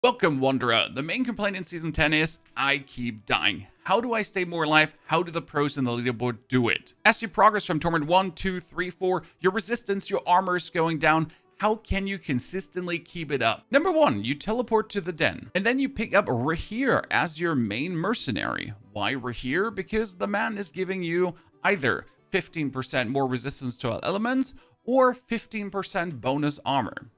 Welcome, Wanderer. The main complaint in Season 10 is, I keep dying. How do I stay more alive? How do the pros in the leaderboard do it? As you progress from Torment 1, 2, 3, 4, your resistance, your armor is going down. How can you consistently keep it up? Number 1, you teleport to the den. And then you pick up Raheir as your main mercenary. Why Raheir? Because the man is giving you either 15% more resistance to all elements or 15% bonus armor.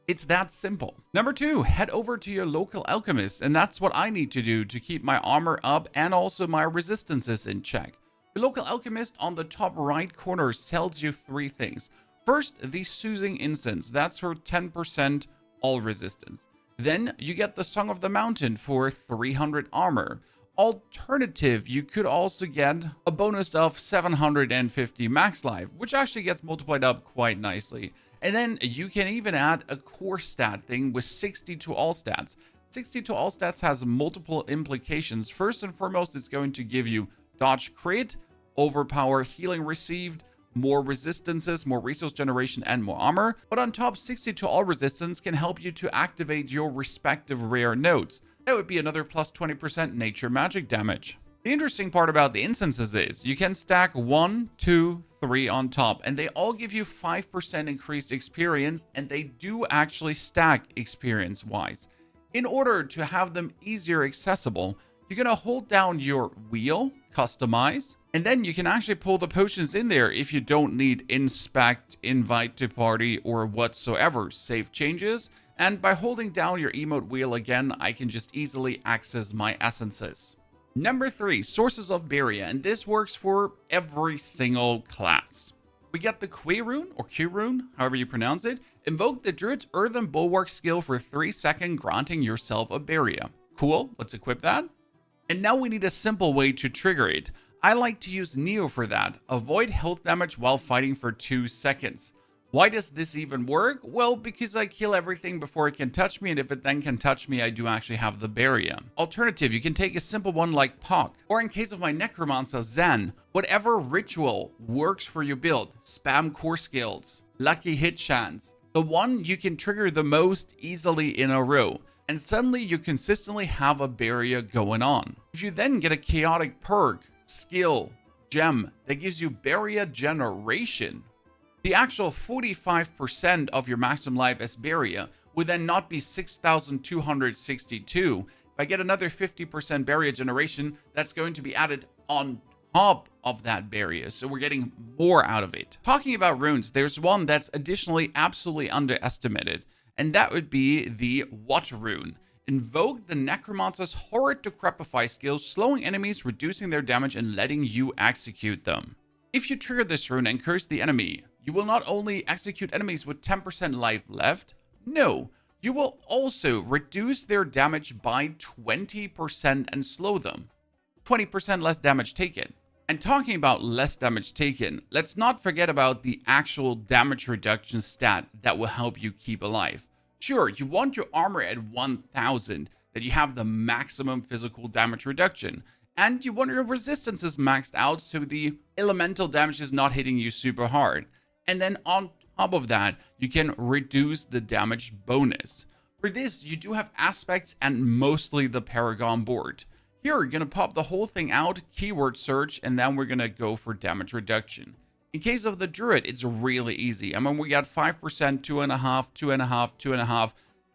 It's that simple. Number 2, head over to your local alchemist, and that's what I need to do to keep my armor up and also my resistances in check. The local alchemist on the top right corner sells you 3 things. First, the soothing incense, that's for 10% all resistance. Then you get the Song of the Mountain for 300 armor. Alternative, you could also get a bonus of 750 max life, which actually gets multiplied up quite nicely. And then you can even add a core stat thing with 60 to all stats. 60 to all stats has multiple implications. First and foremost, it's going to give you dodge crit, overpower healing received, more resistances, more resource generation, and more armor. But on top, 60 to all resistance can help you to activate your respective rare nodes. That would be another plus 20% nature magic damage. The interesting part about the instances is you can stack 1, 2, 3 on top, and they all give you 5% increased experience, and they do actually stack experience wise. In order to have them easier accessible, you're gonna hold down your wheel, customize, and then you can actually pull the potions in there if you don't need inspect, invite to party, or whatsoever. Save changes, and by holding down your emote wheel again, I can just easily access my essences. Number 3, sources of barrier, and this works for every single class. We get the Qui rune, or Q rune, however you pronounce it. Invoke the Druid's Earthen Bulwark skill for 3 seconds, granting yourself a barrier. Cool, let's equip that. And now we need a simple way to trigger it. I like to use Neo for that. Avoid health damage while fighting for 2 seconds. Why does this even work? Well, because I kill everything before it can touch me, and if it then can touch me, I do actually have the barrier. Alternative, you can take a simple one like Pock, or in case of my Necromancer, Zen. Whatever ritual works for your build, spam core skills, lucky hit chance, the one you can trigger the most easily in a row, and suddenly you consistently have a barrier going on. If you then get a chaotic perk, skill, gem that gives you barrier generation, the actual 45% of your maximum life as barrier would then not be 6,262. If I get another 50% barrier generation, that's going to be added on top of that barrier. So we're getting more out of it. Talking about runes, there's one that's additionally absolutely underestimated, and that would be the What rune. Invoke the Necromancer's Horrid Decrepify skill, slowing enemies, reducing their damage, and letting you execute them. If you trigger this rune and curse the enemy, you will not only execute enemies with 10% life left, no, you will also reduce their damage by 20% and slow them. 20% less damage taken. And talking about less damage taken, let's not forget about the actual damage reduction stat that will help you keep alive. Sure, you want your armor at 1000, that you have the maximum physical damage reduction. And you want your resistances maxed out so the elemental damage is not hitting you super hard. And then on top of that, you can reduce the damage bonus. For this, you do have aspects and mostly the Paragon board. Here, we're going to pop the whole thing out, keyword search, and then we're going to go for damage reduction. In case of the Druid, it's really easy. I mean, we got 5%, 2.5, 2.5, 2.5.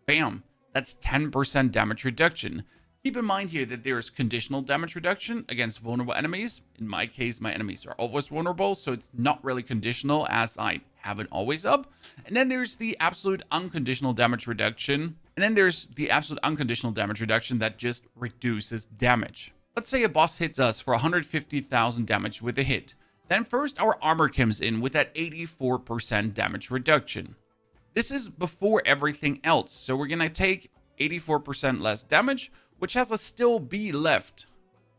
Bam, that's 10% damage reduction. Keep in mind here that there's conditional damage reduction against vulnerable enemies. In my case, my enemies are always vulnerable, so it's not really conditional as I have it always up. And then there's the absolute unconditional damage reduction. And then there's the absolute unconditional damage reduction that just reduces damage. Let's say a boss hits us for 150,000 damage with a hit. Then first our armor comes in with that 84% damage reduction. This is before everything else, so we're gonna take 84% less damage, which has a still B left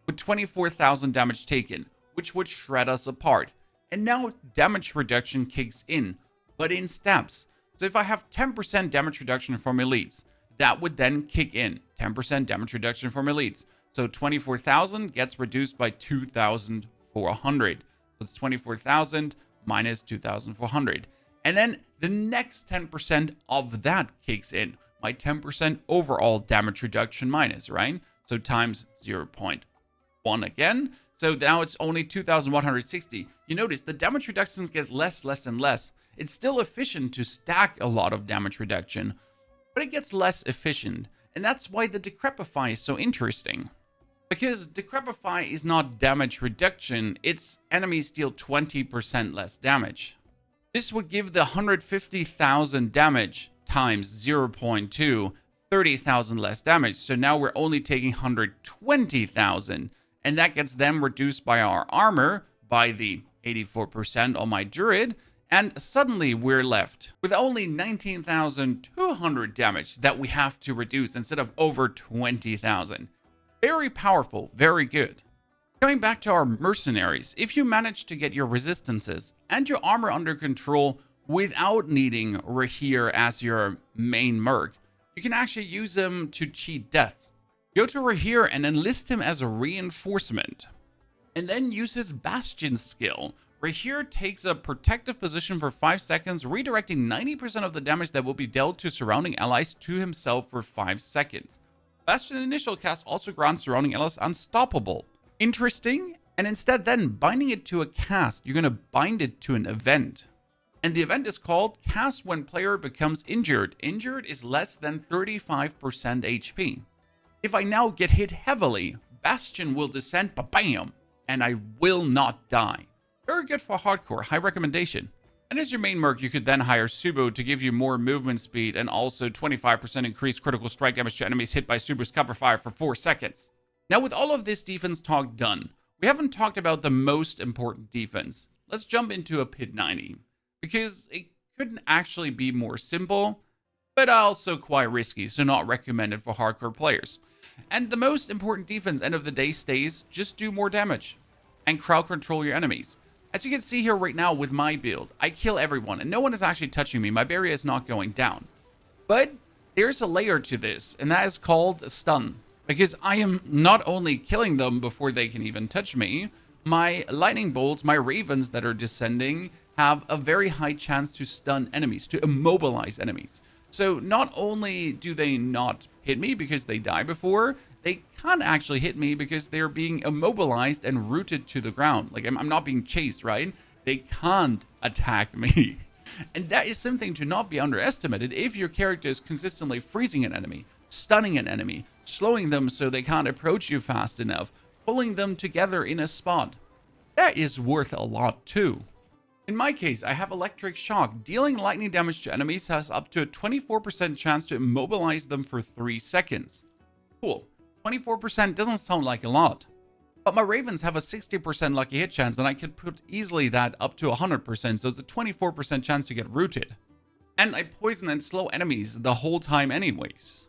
with 24,000 damage taken, which would shred us apart. And now damage reduction kicks in, but in steps. So if I have 10% damage reduction from elites, that would then kick in 10% damage reduction from elites. So 24,000 gets reduced by 2,400. So it's 24,000 minus 2,400. And then the next 10% of that kicks in, my 10% overall damage reduction minus, right? So times 0.1 again. So now it's only 2,160. You notice the damage reductions get less, and less. It's still efficient to stack a lot of damage reduction, but it gets less efficient. And that's why the Decrepify is so interesting. Because Decrepify is not damage reduction, it's enemies deal 20% less damage. This would give the 150,000 damage times 0.2, 30,000 less damage. So now we're only taking 120,000. And that gets them reduced by our armor by the 84% on my druid. And suddenly we're left with only 19,200 damage that we have to reduce instead of over 20,000. Very powerful, very good. Coming back to our mercenaries, if you manage to get your resistances and your armor under control without needing Raheir as your main merc, you can actually use them to cheat death. Go to Raheir and enlist him as a reinforcement, and then use his Bastion skill. Raheir takes a protective position for 5 seconds, redirecting 90% of the damage that will be dealt to surrounding allies to himself for 5 seconds. Bastion initial cast also grants surrounding allies unstoppable. Interesting, and instead then binding it to a cast, you're going to bind it to an event. And the event is called Cast when player becomes injured. Injured is less than 35% HP. If I now get hit heavily, Bastion will descend, ba-bam, and I will not die. Very good for hardcore, high recommendation. And as your main merc, you could then hire Subo to give you more movement speed and also 25% increased critical strike damage to enemies hit by Subo's cover fire for 4 seconds. Now with all of this defense talk done, we haven't talked about the most important defense. Let's jump into a Pit 90, because it couldn't actually be more simple, but also quite risky, so not recommended for hardcore players. And the most important defense end of the day stays, just do more damage and crowd control your enemies. As you can see here right now with my build, I kill everyone and no one is actually touching me. My barrier is not going down. But there's a layer to this, and that is called stun. Because I am not only killing them before they can even touch me, my lightning bolts, my ravens that are descending, have a very high chance to stun enemies, to immobilize enemies. So not only do they not hit me because they die before, they can't actually hit me because they're being immobilized and rooted to the ground. Like, I'm not being chased, right? They can't attack me. And that is something to not be underestimated if your character is consistently freezing an enemy, stunning an enemy, slowing them so they can't approach you fast enough, pulling them together in a spot. That is worth a lot too. In my case, I have Electric Shock. Dealing lightning damage to enemies has up to a 24% chance to immobilize them for 3 seconds. Cool. 24% doesn't sound like a lot. But my ravens have a 60% lucky hit chance, and I could put easily that up to 100%, so it's a 24% chance to get rooted. And I poison and slow enemies the whole time anyways.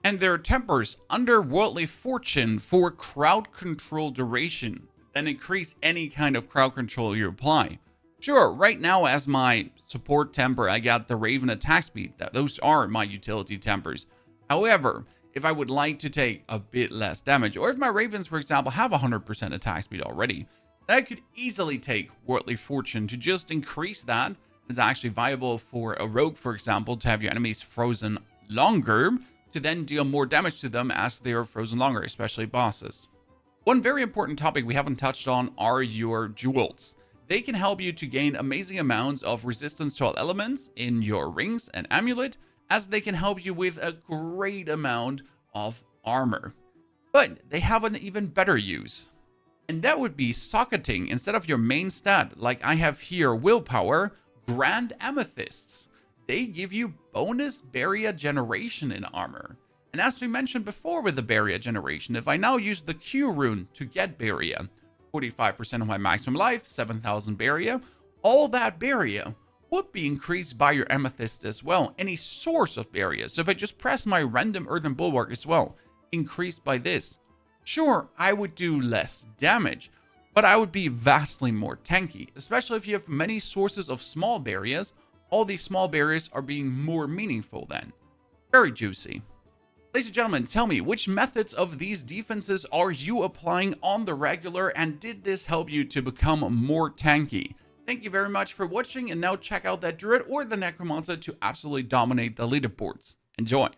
And their tempers under Worldly Fortune for crowd control duration, then increase any kind of crowd control you apply. Sure, right now as my support temper, I got the Raven attack speed. Those are my utility tempers. However, if I would like to take a bit less damage, or if my Ravens, for example, have 100% attack speed already, then I could easily take Worldly Fortune to just increase that. It's actually viable for a rogue, for example, to have your enemies frozen longer, to then deal more damage to them as they are frozen longer, especially bosses. One very important topic we haven't touched on are your jewels. They can help you to gain amazing amounts of resistance to all elements in your rings and amulet, as they can help you with a great amount of armor. But they have an even better use, and that would be socketing instead of your main stat, like I have here, willpower, Grand Amethysts. They give you bonus barrier generation in armor. And as we mentioned before with the barrier generation, if I now use the Q rune to get barrier, 45% of my maximum life, 7,000 barrier, all that barrier would be increased by your amethyst as well. Any source of barrier. So if I just press my random earthen bulwark as well, increased by this. Sure, I would do less damage, but I would be vastly more tanky, especially if you have many sources of small barriers. All these small barriers are being more meaningful then. Very juicy. Ladies and gentlemen, tell me, which methods of these defenses are you applying on the regular, and did this help you to become more tanky? Thank you very much for watching, and now check out that Druid or the Necromancer to absolutely dominate the leaderboards. Enjoy!